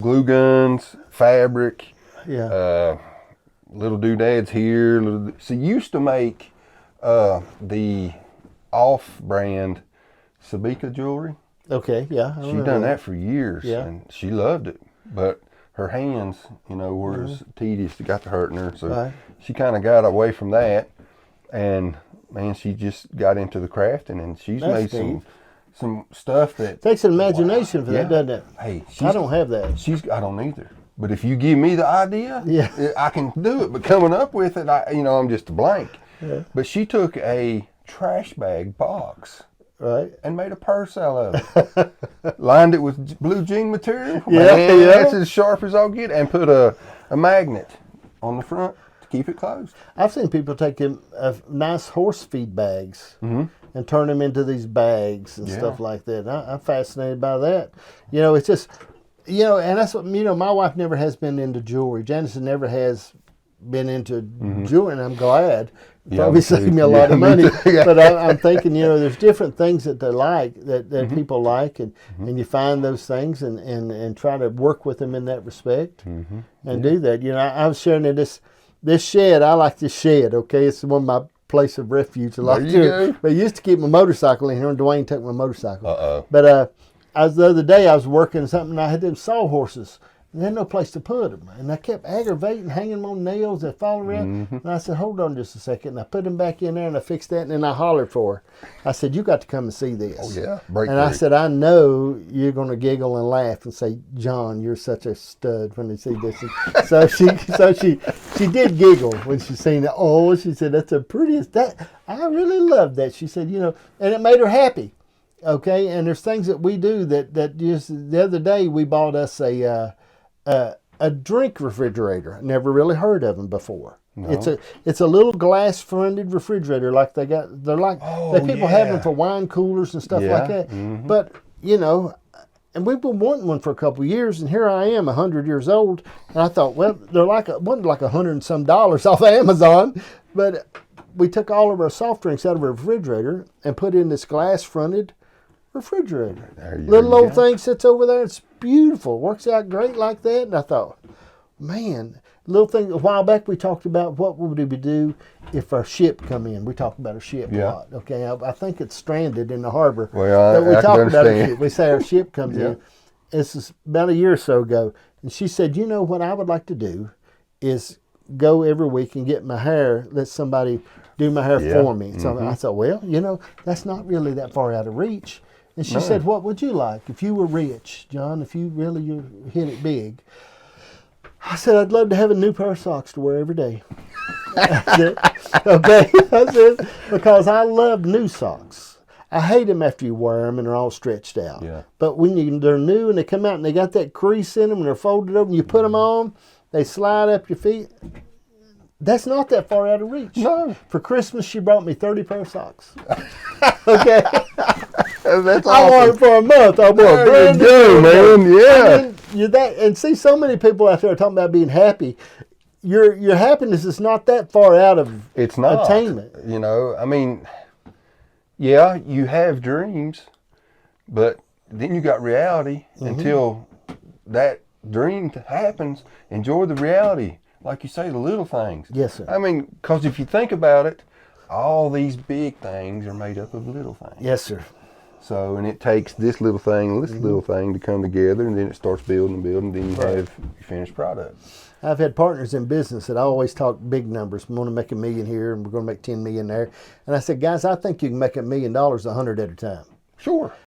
glue guns, fabric, Yeah. little doodads here. She used to make the off-brand Sabika jewelry. Okay. Yeah. I She'd remember done that for years, Yeah. and she loved it. But her hands, were tedious. It got to hurting her, so Right. she kind of got away from that. And man, she just got into the crafting, and she's That's made neat. some stuff that Takes an imagination for that, yeah. doesn't it? Hey, I don't have that. I don't either. But if you give me the idea, Yeah. I can do it. But coming up with it, I'm just a blank. Yeah. But she took a trash bag box Right. and made a purse out of it. Lined it with blue jean material. Yeah, Man, yeah. that's as sharp as I'll get. And put a magnet on the front to keep it closed. I've seen people take them nice horse feed bags and turn them into these bags and stuff like that. And I'm fascinated by that. It's just, and that's what, my wife never has been into jewelry. Janice never has been into jewelry, and I'm glad. Probably saved me a lot of money. But I'm thinking, there's different things that they like, that people like, and you find those things and try to work with them in that respect and do that. I was sharing in this shed. I like this shed, okay? It's one of my place of refuge. There you go. But I used to keep my motorcycle in here, and Dwayne took my motorcycle. Uh-oh. But the other day I was working something, and I had them sawhorses. And there had no place to put them. And I kept aggravating, hanging them on nails that fall around. And I said, hold on just a second. And I put them back in there, and I fixed that, and then I hollered for her. I said, you got to come and see this. Oh, yeah. And I said, I know you're going to giggle and laugh and say, John, you're such a stud when they see this. And so she did giggle when she seen it. Oh, she said, that's the prettiest. I really love that. She said, and it made her happy. Okay, and there's things that we do that just the other day we bought us a drink refrigerator. Never really heard of them before. No. It's a little glass fronted refrigerator like they got. They're like people have them for wine coolers and stuff like that. But and we've been wanting one for a couple of years, and here I am, 100 years old, and I thought, well, they're wasn't like $100 and some off of Amazon, but we took all of our soft drinks out of our refrigerator and put in this glass fronted refrigerator. Little old thing sits over there. It's beautiful. Works out great like that. And I thought, man, little thing. A while back we talked about what would we do if our ship come in. We talked about our ship a lot. Okay, I think it's stranded in the harbor. Well, we talked about our understand. ship. We say our ship comes in. This is about a year or so ago, and she said, what I would like to do is go every week and get my hair. Let somebody do my hair for me. So I thought, well, that's not really that far out of reach. And she said, what would you like if you were rich, John, if you really hit it big? I said, I'd love to have a new pair of socks to wear every day. I said, okay. I said, because I love new socks. I hate them after you wear them and they're all stretched out. Yeah. But when they're new and they come out and they got that crease in them and they're folded over and you put them on, they slide up your feet. That's not that far out of reach. No. For Christmas, she brought me 30 pair of socks. Okay. That's awesome. I wore it for a month. I wore a brand new, man. Yeah. And see, so many people out there are talking about being happy. Your happiness is not that far out of attainment. You have dreams, but then you got reality. Until that dream happens, enjoy the reality. Like you say, the little things. Yes, sir. Because if you think about it, all these big things are made up of little things. Yes, sir. So, and it takes this little thing and this little thing to come together, and then it starts building and building, then you have your finished product. I've had partners in business that I always talk big numbers. We want to make $1 million here, and we're going to make $10 million there. And I said, guys, I think you can make $1 million 100 at a time. Sure.